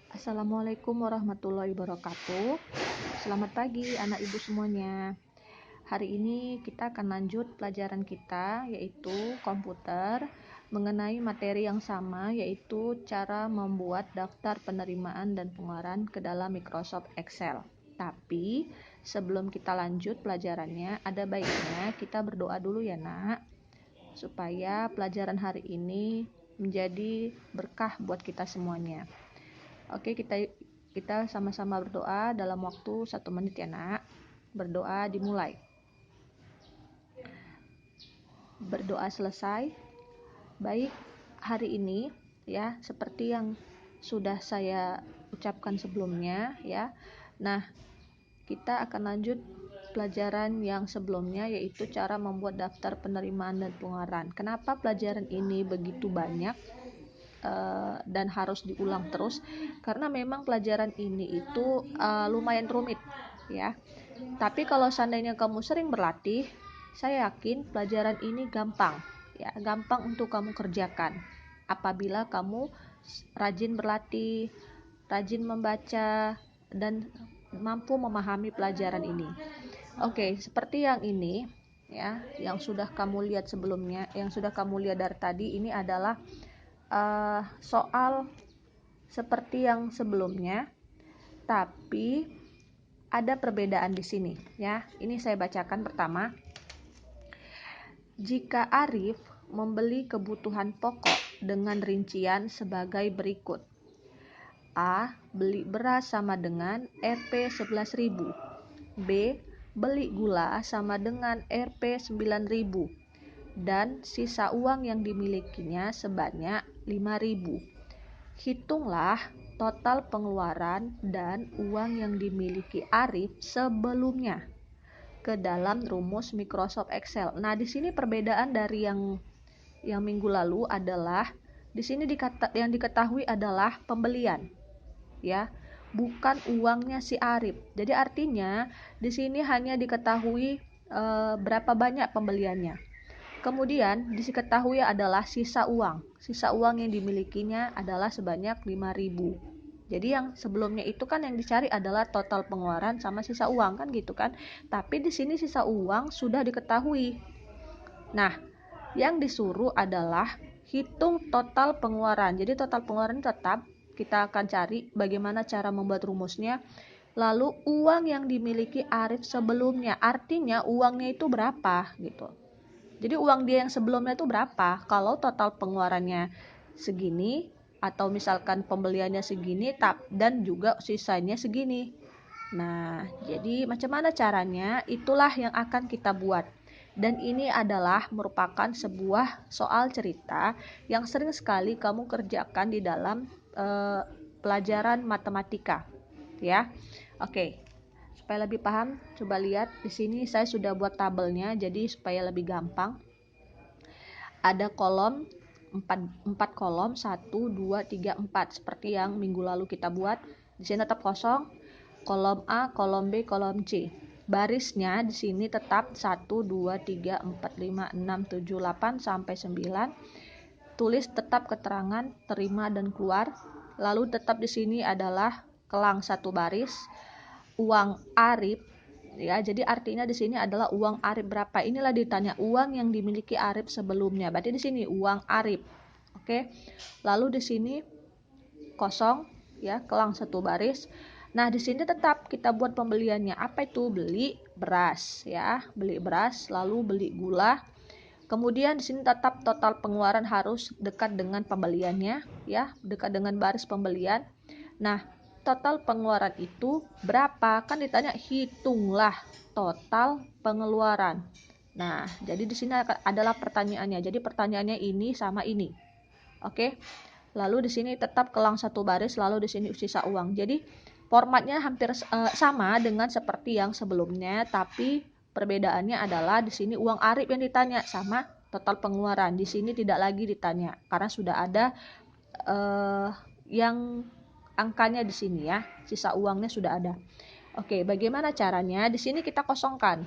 Assalamualaikum warahmatullahi wabarakatuh. Selamat pagi anak ibu semuanya. Hari ini kita akan lanjut pelajaran kita, yaitu komputer, mengenai materi yang sama, yaitu cara membuat daftar penerimaan dan pengeluaran ke dalam Microsoft Excel. Tapi sebelum kita lanjut pelajarannya, ada baiknya kita berdoa dulu ya nak, supaya pelajaran hari ini menjadi berkah buat kita semuanya. Oke, kita sama-sama berdoa dalam waktu 1 menit ya nak. Berdoa dimulai. Berdoa selesai. Baik, hari ini ya, seperti yang sudah saya ucapkan sebelumnya ya. Nah, kita akan lanjut pelajaran yang sebelumnya, yaitu cara membuat daftar penerimaan dan pengeluaran. Kenapa pelajaran ini begitu banyak dan harus diulang terus? Karena memang pelajaran ini itu lumayan rumit ya. Tapi kalau seandainya kamu sering berlatih, saya yakin pelajaran ini gampang ya, gampang untuk kamu kerjakan apabila kamu rajin berlatih, rajin membaca, dan mampu memahami pelajaran ini. Oke, seperti yang ini ya, yang sudah kamu lihat sebelumnya, yang sudah kamu lihat dari tadi, ini adalah soal seperti yang sebelumnya, tapi ada perbedaan di sini ya. Ini saya bacakan pertama. Jika Arif membeli kebutuhan pokok dengan rincian sebagai berikut. A. Beli beras sama dengan Rp 11.000. B. Beli gula sama dengan Rp 9.000. Dan sisa uang yang dimilikinya sebanyak 5.000. Hitunglah total pengeluaran dan uang yang dimiliki Arif sebelumnya ke dalam rumus Microsoft Excel. Nah, di sini perbedaan dari yang minggu lalu adalah di sini yang diketahui adalah pembelian, ya, bukan uangnya si Arif. Jadi artinya di sini hanya diketahui berapa banyak pembeliannya. Kemudian diketahui adalah sisa uang. Sisa uang yang dimilikinya adalah sebanyak 5.000. Jadi yang sebelumnya itu kan yang dicari adalah total pengeluaran sama sisa uang kan gitu kan. Tapi di sini sisa uang sudah diketahui. Nah, yang disuruh adalah hitung total pengeluaran. Jadi total pengeluaran tetap kita akan cari bagaimana cara membuat rumusnya. Lalu uang yang dimiliki Arif sebelumnya, artinya uangnya itu berapa gitu. Jadi uang dia yang sebelumnya itu berapa? Kalau total pengeluarannya segini, atau misalkan pembeliannya segini dan juga sisanya segini. Nah, jadi macam mana caranya? Itulah yang akan kita buat. Dan ini adalah merupakan sebuah soal cerita yang sering sekali kamu kerjakan di dalam pelajaran matematika, ya. Oke. Supaya lebih paham, coba lihat di sini saya sudah buat tabelnya, jadi supaya lebih gampang. Ada kolom 4 kolom 1 2 3 4 seperti yang minggu lalu kita buat. Di sini tetap kosong. Kolom A, kolom B, kolom C. Barisnya di sini tetap 1 2 3 4 5 6 7 8 sampai 9. Tulis tetap keterangan terima dan keluar. Lalu tetap di sini adalah kelang satu baris. Uang Arif, ya, jadi artinya di sini adalah uang Arif berapa. Inilah ditanya uang yang dimiliki Arif sebelumnya. Berarti di sini uang Arif. Oke. Lalu di sini kosong, ya, kelang satu baris. Nah, di sini tetap kita buat pembeliannya. Apa itu? Beli beras, ya. Beli beras, lalu beli gula. Kemudian di sini tetap total pengeluaran harus dekat dengan pembeliannya, ya, dekat dengan baris pembelian. Nah, total pengeluaran itu berapa? Kan ditanya hitunglah total pengeluaran. Nah, jadi di sini adalah pertanyaannya. Jadi pertanyaannya ini sama ini. Oke. Lalu di sini tetap kelang satu baris, lalu di sini sisa uang. Jadi formatnya hampir sama dengan seperti yang sebelumnya, tapi perbedaannya adalah di sini uang Arif yang ditanya sama total pengeluaran. Di sini tidak lagi ditanya karena sudah ada yang angkanya di sini, ya. Sisa uangnya sudah ada. Oke, bagaimana caranya? Di sini kita kosongkan.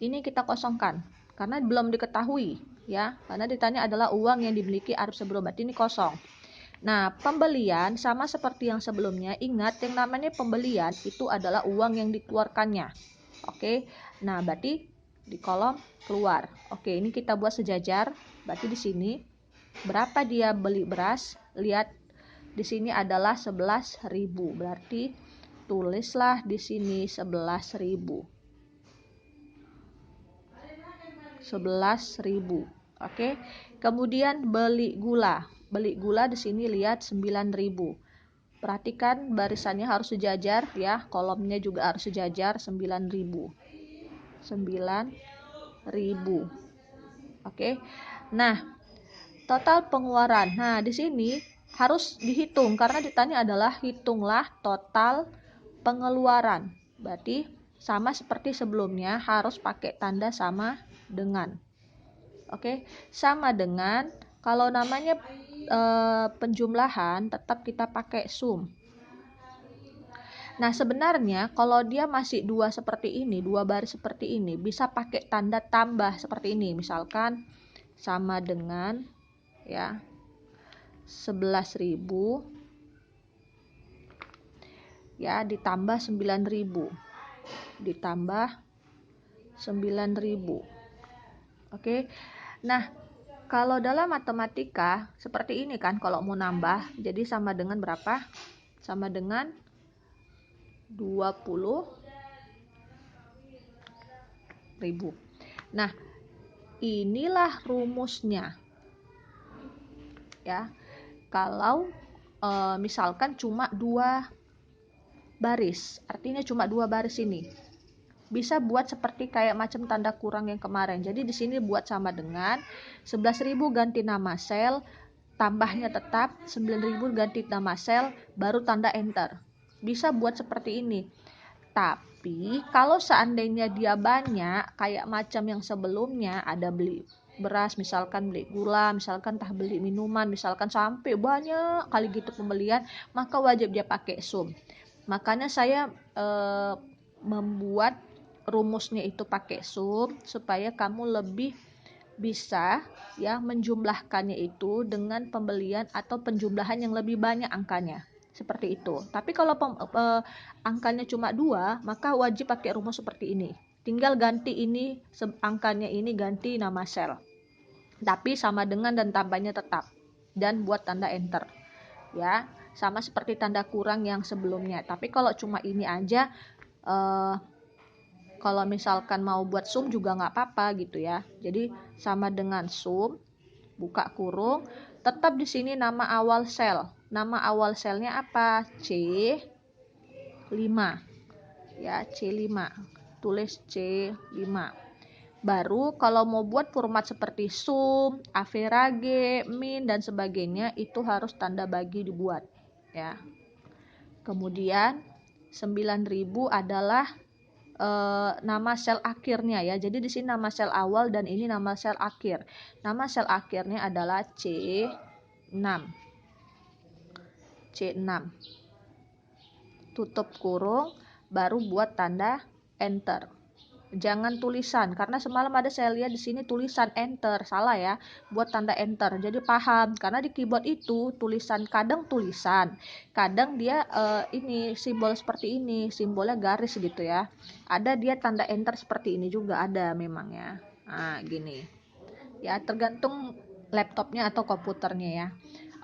Ini kita kosongkan karena belum diketahui, ya. Karena ditanya adalah uang yang dimiliki Arif sebelum, berarti ini kosong. Nah, pembelian sama seperti yang sebelumnya. Ingat, yang namanya pembelian itu adalah uang yang dikeluarkannya. Oke. Nah, berarti di kolom keluar. Oke, ini kita buat sejajar. Berarti di sini berapa dia beli beras? Lihat di sini adalah 11.000. Berarti tulislah di sini 11.000. 11.000. Oke. Kemudian beli gula. Beli gula di sini lihat 9.000. Perhatikan barisannya harus sejajar ya, kolomnya juga harus sejajar 9.000. 9.000. Oke. Nah, total pengeluaran. Nah, di sini harus dihitung karena ditanya adalah hitunglah total pengeluaran. Berarti sama seperti sebelumnya harus pakai tanda sama dengan. Oke, sama dengan kalau namanya penjumlahan tetap kita pakai sum. Nah, sebenarnya kalau dia masih dua seperti ini, dua baris seperti ini, bisa pakai tanda tambah seperti ini. Misalkan sama dengan ya 11.000 ya ditambah 9.000 ditambah 9.000. Oke. Nah, kalau dalam matematika seperti ini kan, kalau mau nambah jadi sama dengan berapa? Sama dengan 20.000. Nah, inilah rumusnya ya. Kalau misalkan cuma dua baris, artinya cuma dua baris ini, bisa buat seperti kayak macam tanda kurang yang kemarin. Jadi di sini buat sama dengan 11.000 ganti nama sel, tambahnya tetap 9.000 ganti nama sel, baru tanda enter. Bisa buat seperti ini. Tapi kalau seandainya dia banyak kayak macam yang sebelumnya, ada beli beras, misalkan beli gula, misalkan entah beli minuman, misalkan sampai banyak kali gitu pembelian, maka wajib dia pakai sum. Makanya saya membuat rumusnya itu pakai sum supaya kamu lebih bisa ya menjumlahkannya itu dengan pembelian atau penjumlahan yang lebih banyak angkanya. Seperti itu. Tapi kalau angkanya cuma 2, maka wajib pakai rumus seperti ini. Tinggal ganti ini, angkanya ini ganti nama sel. Tapi sama dengan dan tambahnya tetap. Dan buat tanda enter. Ya, sama seperti tanda kurang yang sebelumnya. Tapi kalau cuma ini aja, kalau misalkan mau buat sum juga nggak apa-apa gitu ya. Jadi sama dengan sum, buka kurung, tetap di sini nama awal sel. Nama awal selnya apa? C5. Ya, C5. Tulis C5. Baru kalau mau buat format seperti sum, average, min dan sebagainya itu harus tanda bagi dibuat ya. Kemudian 9.000 adalah nama sel akhirnya ya. Jadi di sini nama sel awal dan ini nama sel akhir. Nama sel akhirnya adalah C6. C6. Tutup kurung, baru buat tanda enter. Jangan tulisan, karena semalam ada saya lihat di sini tulisan enter, salah ya, buat tanda enter. Jadi paham, karena di keyboard itu tulisan kadang dia ini simbol seperti ini, simbolnya garis gitu ya. Ada dia tanda enter seperti ini juga ada memang ya. Nah, gini. Ya, tergantung laptopnya atau komputernya ya.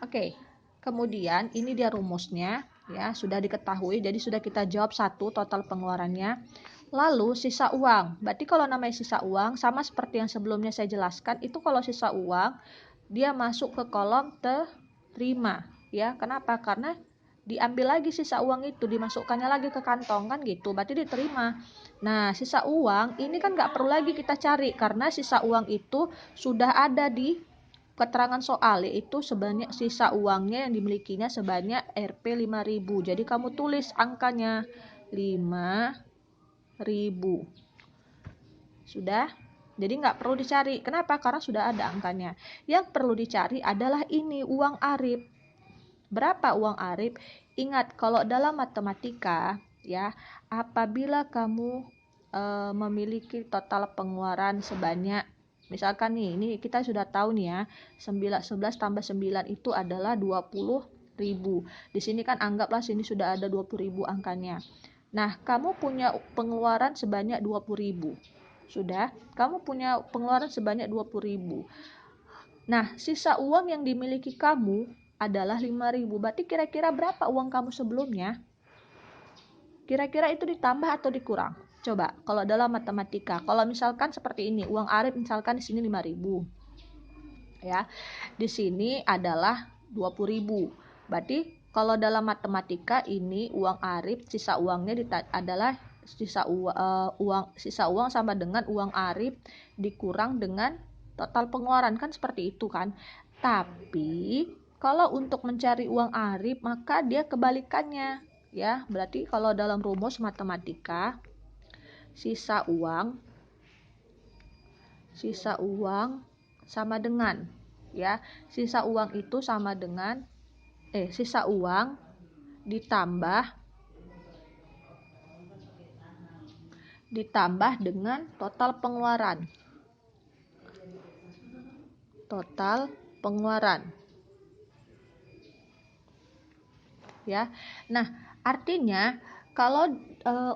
Oke. Kemudian ini dia rumusnya ya, sudah diketahui. Jadi sudah kita jawab satu total pengeluarannya. Lalu sisa uang. Berarti kalau namanya sisa uang sama seperti yang sebelumnya saya jelaskan, itu kalau sisa uang dia masuk ke kolom terima ya. Kenapa? Karena diambil lagi sisa uang itu, dimasukkannya lagi ke kantong kan gitu, berarti diterima. Nah, sisa uang ini kan nggak perlu lagi kita cari karena sisa uang itu sudah ada di keterangan soal, yaitu sebanyak sisa uangnya yang dimilikinya sebanyak Rp 5.000. Jadi kamu tulis angkanya 5.000. Sudah? Jadi nggak perlu dicari. Kenapa? Karena sudah ada angkanya. Yang perlu dicari adalah ini uang Arif. Berapa uang Arif? Ingat, kalau dalam matematika ya, apabila kamu memiliki total pengeluaran sebanyak Misalkan nih, ini kita sudah tahu nih ya, 11 tambah 9 itu adalah 20.000. Di sini kan anggaplah sini sudah ada 20.000 angkanya. Nah, kamu punya pengeluaran sebanyak 20.000. Sudah, kamu punya pengeluaran sebanyak 20.000. Nah, sisa uang yang dimiliki kamu adalah 5.000. Berarti kira-kira berapa uang kamu sebelumnya? Kira-kira itu ditambah atau dikurang? Coba, kalau dalam matematika, kalau misalkan seperti ini, uang Arif misalkan di sini 5.000. Ya. Di sini adalah 20.000. Berarti kalau dalam matematika ini uang Arif sisa uangnya adalah sisa uang sama dengan uang Arif dikurang dengan total pengeluaran, kan seperti itu kan. Tapi kalau untuk mencari uang Arif maka dia kebalikannya. Ya, berarti kalau dalam rumus matematika sisa uang sama dengan, ya, sisa uang itu sama dengan sisa uang ditambah dengan total pengeluaran. Ya. Nah, artinya kalau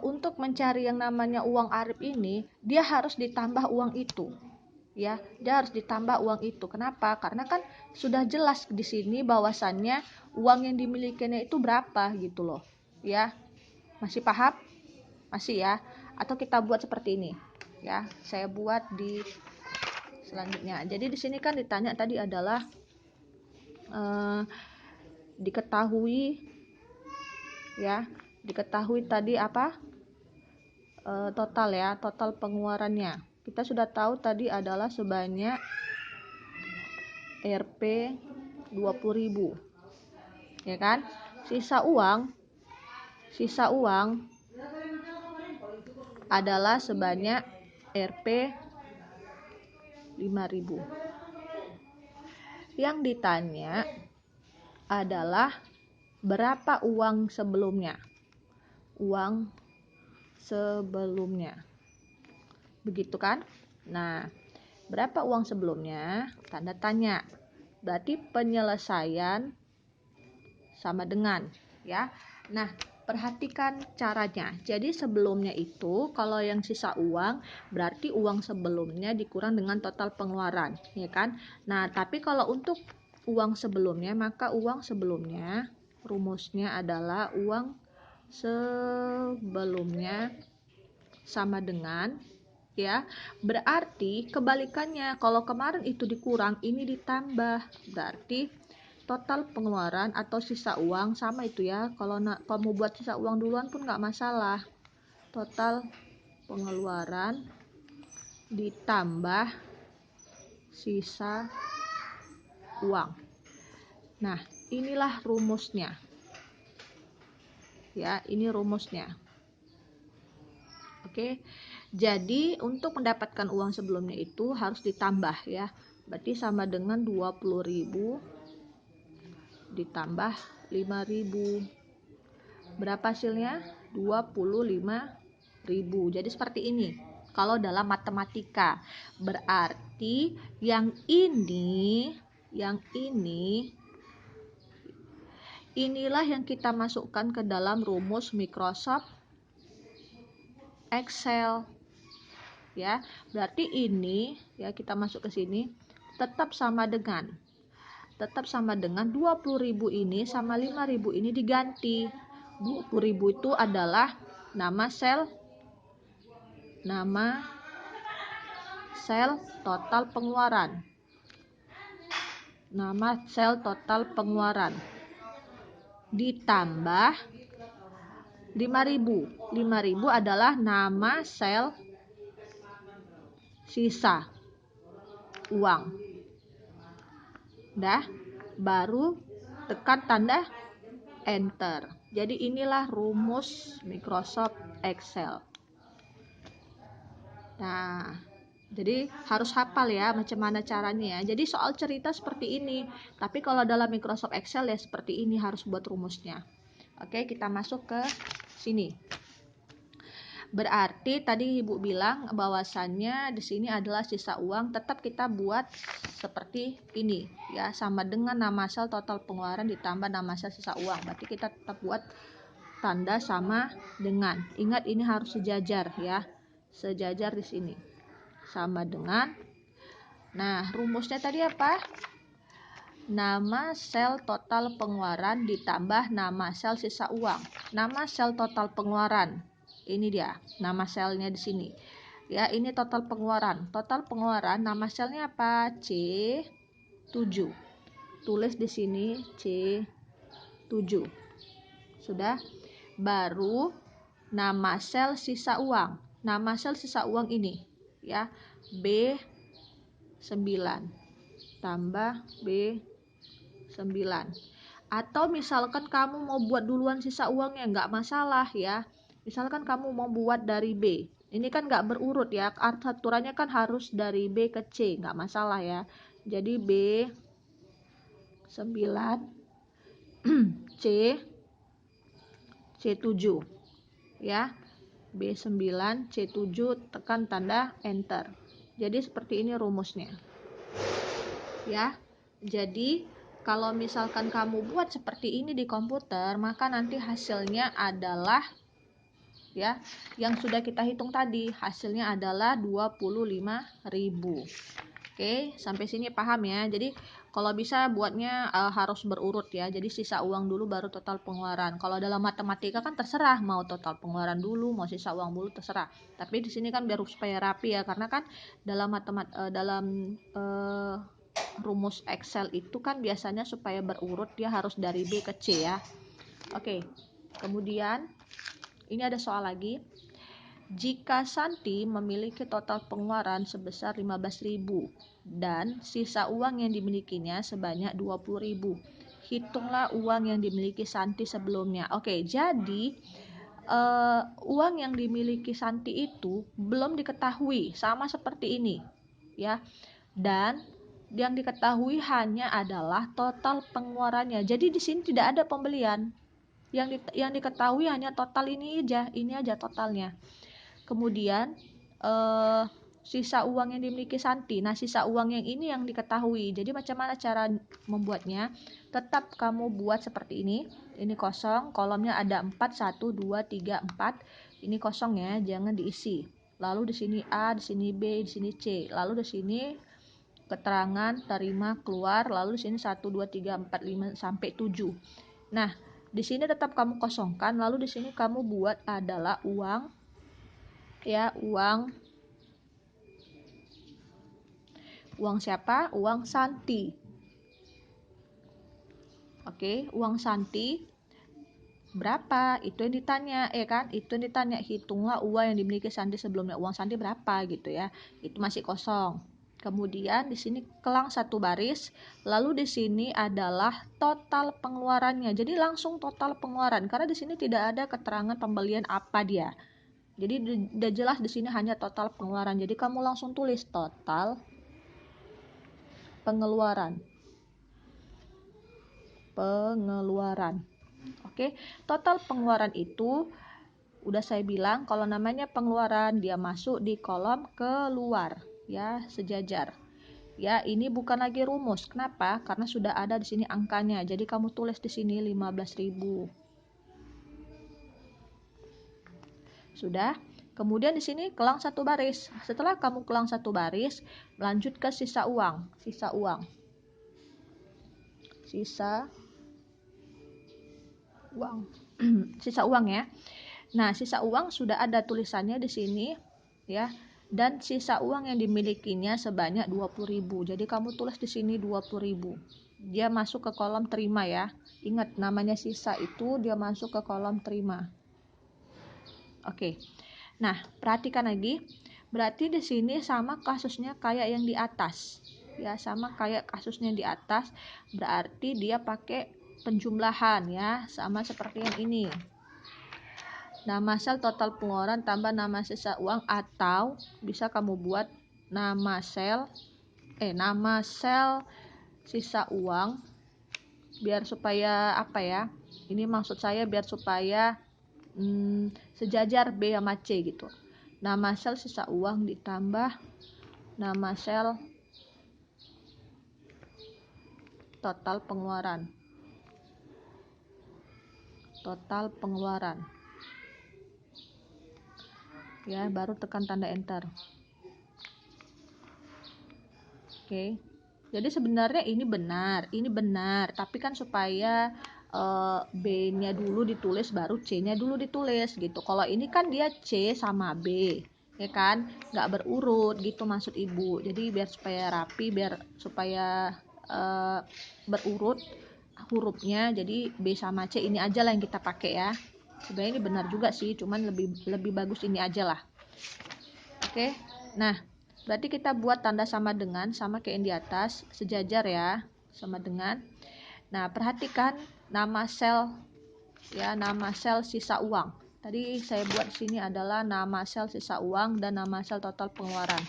untuk mencari yang namanya uang Arif ini, dia harus ditambah uang itu. Ya, dia harus ditambah uang itu. Kenapa? Karena kan sudah jelas di sini bahwasannya uang yang dimilikinya itu berapa gitu loh. Ya. Masih paham? Masih ya? Atau kita buat seperti ini. Ya, saya buat di selanjutnya. Jadi di sini kan ditanya tadi adalah diketahui tadi apa? Total ya, total pengeluarannya. Kita sudah tahu tadi adalah sebanyak Rp 20.000. Ya kan? Sisa uang adalah sebanyak Rp 5.000. Yang ditanya adalah berapa uang sebelumnya. Begitu kan? Nah, berapa uang sebelumnya? Tanda tanya. Berarti penyelesaian sama dengan, ya. Nah, perhatikan caranya. Jadi sebelumnya itu kalau yang sisa uang berarti uang sebelumnya dikurang dengan total pengeluaran, ya kan? Nah, tapi kalau untuk uang sebelumnya, maka uang sebelumnya rumusnya adalah uang sebelumnya sama dengan, ya, berarti kebalikannya, kalau kemarin itu dikurang, ini ditambah, berarti total pengeluaran atau sisa uang sama itu ya. Kalau kamu buat sisa uang duluan pun nggak masalah. Total pengeluaran ditambah sisa uang. Nah, inilah rumusnya. Ya, ini rumusnya. Oke. Jadi untuk mendapatkan uang sebelumnya itu harus ditambah ya. Berarti sama dengan 20.000 ditambah 5.000. Berapa hasilnya? 25.000. Jadi seperti ini. Kalau dalam matematika, berarti yang inilah yang kita masukkan ke dalam rumus Microsoft Excel. Ya, berarti ini ya kita masuk ke sini tetap sama dengan 20.000 ini sama 5.000 ini diganti. 20.000 itu adalah nama sel total pengeluaran. Nama sel total pengeluaran. Ditambah 5.000. 5.000 adalah nama sel sisa uang. Dah, baru tekan tanda enter. Jadi inilah rumus Microsoft Excel. Nah, jadi harus hafal ya macam mana caranya ya. Jadi soal cerita seperti ini. Tapi kalau dalam Microsoft Excel ya seperti ini harus buat rumusnya. Oke, kita masuk ke sini. Berarti tadi Ibu bilang bahwasannya di sini adalah sisa uang, tetap kita buat seperti ini ya, sama dengan nama sel total pengeluaran ditambah nama sel sisa uang. Berarti kita tetap buat tanda sama dengan. Ingat ini harus sejajar ya. Sejajar di sini. Sama dengan. Nah, rumusnya tadi apa? Nama sel total pengeluaran ditambah nama sel sisa uang. Nama sel total pengeluaran. Ini dia, nama selnya di sini. Ya, ini total pengeluaran. Total pengeluaran nama selnya apa? C7. Tulis di sini C7. Sudah? Baru nama sel sisa uang. Nama sel sisa uang ini, ya. B9 tambah B9. Atau misalkan kamu mau buat duluan sisa uangnya, nggak masalah ya. Misalkan kamu mau buat dari B, ini kan nggak berurut ya, aturannya kan harus dari B ke C, nggak masalah ya. Jadi B9 C7 ya. B9 C7, tekan tanda enter. Jadi seperti ini rumusnya ya. Jadi kalau misalkan kamu buat seperti ini di komputer, maka nanti hasilnya adalah ya, yang sudah kita hitung tadi, hasilnya adalah 25.000. Oke, sampai sini paham ya. Jadi kalau bisa buatnya harus berurut ya. Jadi sisa uang dulu baru total pengeluaran. Kalau dalam matematika kan terserah mau total pengeluaran dulu, mau sisa uang dulu, terserah. Tapi di sini kan biar supaya rapi ya, karena kan dalam rumus Excel itu kan biasanya supaya berurut dia harus dari B ke C ya. Oke. Kemudian ini ada soal lagi. Jika Santi memiliki total pengeluaran sebesar 15.000 dan sisa uang yang dimilikinya sebanyak 20.000. Hitunglah uang yang dimiliki Santi sebelumnya. Oke, jadi uang yang dimiliki Santi itu belum diketahui, sama seperti ini ya. Dan yang diketahui hanya adalah total pengeluarannya. Jadi di sini tidak ada pembelian. Yang diketahui hanya total ini aja totalnya. Kemudian sisa uang yang dimiliki Santi. Nah, sisa uang yang ini yang diketahui. Jadi macam mana cara membuatnya? Tetap kamu buat seperti ini. Ini kosong, kolomnya ada 4, 1, 2, 3, 4. Ini kosong ya, jangan diisi. Lalu di sini A, di sini B, di sini C. Lalu di sini keterangan terima keluar, lalu di sini 1, 2, 3, 4, 5 sampai 7. Nah, di sini tetap kamu kosongkan, lalu di sini kamu buat adalah uang ya, uang siapa? Uang Santi. Oke, uang Santi berapa? Itu yang ditanya, kan? Itu yang ditanya, hitunglah uang yang dimiliki Santi sebelumnya. Uang Santi berapa gitu ya. Itu masih kosong. Kemudian di sini kelang satu baris, lalu di sini adalah total pengeluarannya. Jadi langsung total pengeluaran karena di sini tidak ada keterangan pembelian apa dia. Jadi udah jelas di sini hanya total pengeluaran. Jadi kamu langsung tulis total pengeluaran. Oke, total pengeluaran itu udah saya bilang kalau namanya pengeluaran dia masuk di kolom keluar ya, sejajar. Ya, ini bukan lagi rumus. Kenapa? Karena sudah ada di sini angkanya. Jadi kamu tulis di sini 15.000. Sudah? Kemudian di sini kelang satu baris. Setelah kamu kelang satu baris, lanjut ke sisa uang. Sisa uang sisa uang ya. Nah, sisa uang sudah ada tulisannya di sini ya. Dan sisa uang yang dimilikinya sebanyak 20.000. Jadi kamu tulis di sini 20.000. Dia masuk ke kolom terima ya. Ingat namanya sisa itu dia masuk ke kolom terima. Oke. Nah, perhatikan lagi. Berarti di sini sama kasusnya kayak yang di atas. Ya, sama kayak kasusnya di atas. Berarti dia pakai penjumlahan ya, sama seperti yang ini. Nama sel total pengeluaran tambah nama sisa uang, atau bisa kamu buat nama sel sisa uang biar supaya apa ya? Ini maksud saya biar supaya sejajar B sama C gitu. Nama sel sisa uang ditambah nama sel total pengeluaran. Ya, baru tekan tanda enter. Oke. Jadi sebenarnya ini benar, tapi kan supaya B-nya dulu ditulis baru C-nya dulu ditulis gitu. Kalau ini kan dia C sama B, ya kan? Nggak berurut gitu maksud ibu. Jadi biar supaya rapi, biar supaya berurut hurufnya, jadi B sama C ini aja lah yang kita pakai ya. Sebenarnya ini benar juga sih, cuman lebih bagus ini aja lah. Oke. Nah, berarti kita buat tanda sama dengan, sama kayak yang di atas, sejajar ya, sama dengan. Nah, perhatikan nama sel ya, nama sel sisa uang. Tadi saya buat sini adalah nama sel sisa uang dan nama sel total pengeluaran.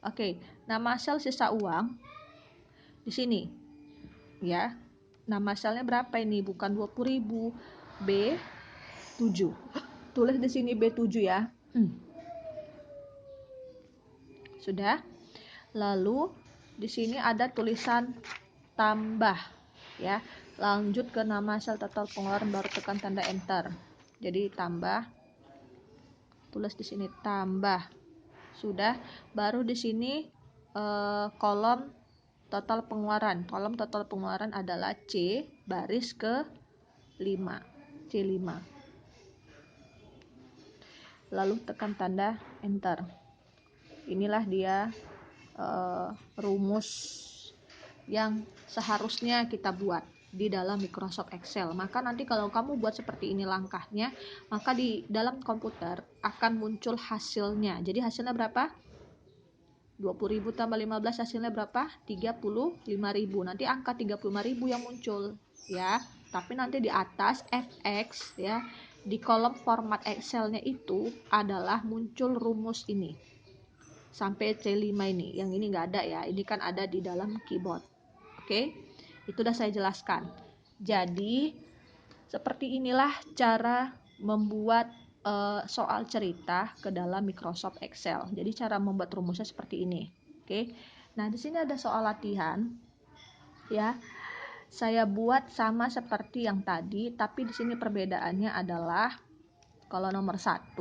Oke, nama sel sisa uang di sini. Ya. Nama selnya berapa ini? Bukan 20.000, B7. Tulis di sini B7 ya. Sudah. Lalu di sini ada tulisan tambah ya. Lanjut ke nama sel total pengeluaran, baru tekan tanda enter. Jadi tambah, tulis di sini tambah. Sudah, baru di sini kolom total pengeluaran. Kolom total pengeluaran adalah C baris ke 5. C5. Lalu tekan tanda enter. Inilah dia rumus yang seharusnya kita buat di dalam Microsoft Excel. Maka nanti kalau kamu buat seperti ini langkahnya, maka di dalam komputer akan muncul hasilnya. Jadi hasilnya berapa? 20.000 tambah 15 hasilnya berapa? 35.000. Nanti angka 35.000 yang muncul ya. Tapi nanti di atas FX ya, di kolom format Excelnya itu adalah muncul rumus ini sampai C5 ini. Yang ini nggak ada ya, ini kan ada di dalam keyboard. Oke, itu udah saya jelaskan. Jadi seperti inilah cara membuat soal cerita ke dalam Microsoft Excel. Jadi cara membuat rumusnya seperti ini. Oke. Nah, di sini ada soal latihan ya. Saya buat sama seperti yang tadi, tapi di sini perbedaannya adalah kalau nomor 1,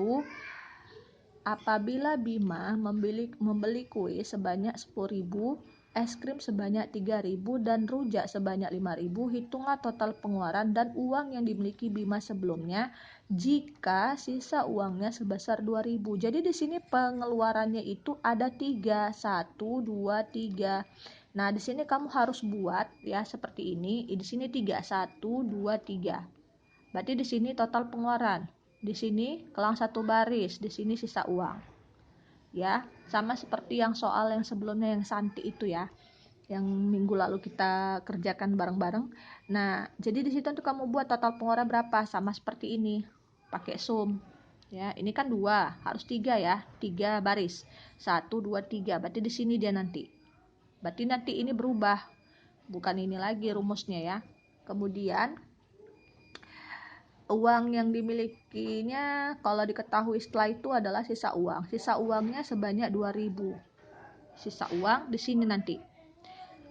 apabila Bima membeli kue sebanyak 10.000, es krim sebanyak 3.000, dan rujak sebanyak 5.000, hitunglah total pengeluaran dan uang yang dimiliki Bima sebelumnya jika sisa uangnya sebesar 2.000. Jadi di sini pengeluarannya itu ada 3, 1, 2, 3. Nah, di sini kamu harus buat ya seperti ini. Di sini 3, 1, 2, 3. Berarti di sini total pengeluaran. Di sini kelang satu baris, di sini sisa uang. Ya, sama seperti yang soal yang sebelumnya yang Santi itu ya. Yang minggu lalu kita kerjakan bareng-bareng. Nah, jadi di situ tuh kamu buat total pengeluaran berapa? Sama seperti ini. Pakai sum. Ya, ini kan 2, harus 3 ya. 3 baris. 1, 2, 3. Berarti di sini dia nanti. Berarti nanti ini berubah. Bukan ini lagi rumusnya ya. Kemudian uang yang dimilikinya kalau diketahui setelah itu adalah sisa uang. Sisa uangnya sebanyak 2.000. Sisa uang di sini nanti.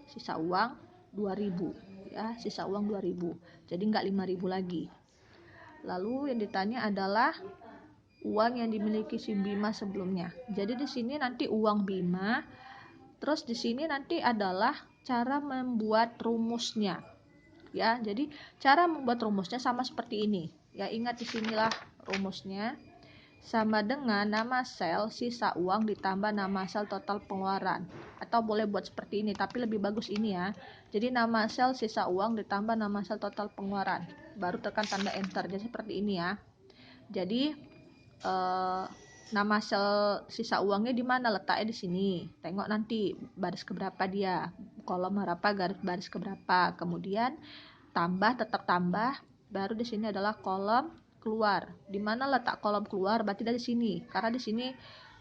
Sisa uang 2.000 ya, sisa uang 2.000. Jadi enggak 5.000 lagi. Lalu yang ditanya adalah uang yang dimiliki si Bima sebelumnya. Jadi di sini nanti uang Bima. Terus di sini nanti adalah cara membuat rumusnya. Ya, jadi cara membuat rumusnya sama seperti ini. Ya, ingat di sinilah rumusnya. Sama dengan nama sel sisa uang ditambah nama sel total pengeluaran. Atau boleh buat seperti ini, tapi lebih bagus ini ya. Jadi nama sel sisa uang ditambah nama sel total pengeluaran. Baru tekan tanda enter. Jadi seperti ini ya. Jadi nama sel sisa uangnya di mana letaknya? Di sini. Tengok nanti baris keberapa dia, kolom berapa, baris keberapa. Kemudian tambah, tetap tambah. Baru di sini adalah kolom keluar. Di mana letak kolom keluar? Berarti dari sini. Karena di sini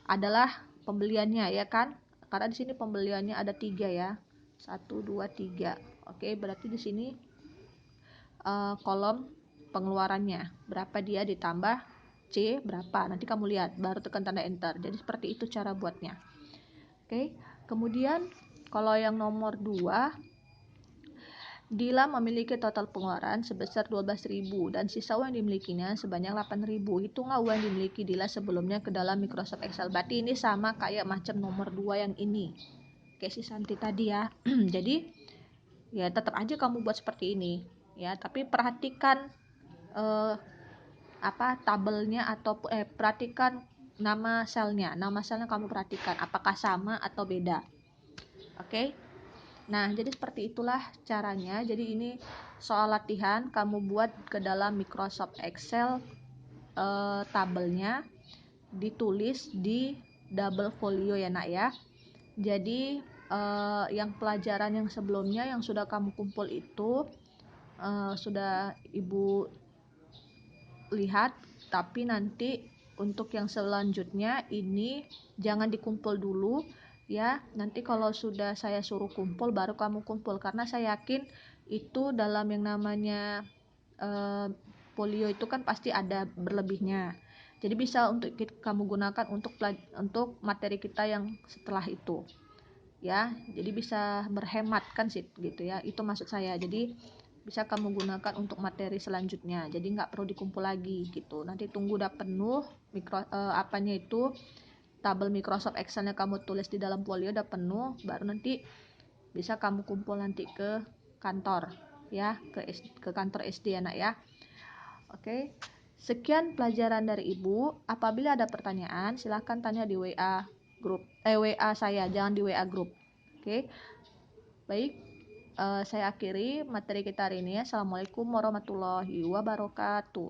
adalah pembeliannya ya kan? Karena di sini pembeliannya ada 3 ya. 1, 2, 3. Oke, berarti di sini kolom pengeluarannya, berapa dia ditambah C berapa, nanti kamu lihat baru tekan tanda enter. Jadi seperti itu cara buatnya. Oke, kemudian kalau yang nomor 2, Dila memiliki total pengeluaran sebesar 12.000 dan sisa uang yang dimilikinya sebanyak 8.000. Hitunglah uang yang dimiliki Dila sebelumnya ke dalam Microsoft Excel. Berarti ini sama kayak macam nomor 2 yang ini, kayak si Santi tadi ya. Jadi ya tetap aja kamu buat seperti ini ya, tapi perhatikan tabelnya atau perhatikan nama selnya kamu perhatikan apakah sama atau beda. Oke. Nah, jadi seperti itulah caranya. Jadi ini soal latihan, kamu buat ke dalam Microsoft Excel tabelnya, ditulis di double folio ya nak ya. Jadi yang pelajaran yang sebelumnya yang sudah kamu kumpul itu sudah ibu lihat, tapi nanti untuk yang selanjutnya ini jangan dikumpul dulu ya, nanti kalau sudah saya suruh kumpul baru kamu kumpul, karena saya yakin itu dalam yang namanya folio itu kan pasti ada berlebihnya, jadi bisa untuk kamu gunakan untuk materi kita yang setelah itu ya, jadi bisa berhemat kan sih gitu ya, itu maksud saya. Jadi bisa kamu gunakan untuk materi selanjutnya, jadi nggak perlu dikumpul lagi gitu. Nanti tunggu udah penuh tabel Microsoft Excel-nya kamu tulis di dalam folio udah penuh, baru nanti bisa kamu kumpul nanti ke kantor ya, ke kantor SD anak ya. Oke, sekian pelajaran dari ibu. Apabila ada pertanyaan silahkan tanya di WA saya, jangan di WA grup. Oke, baik, saya akhiri materi kita hari ini. Assalamualaikum warahmatullahi wabarakatuh.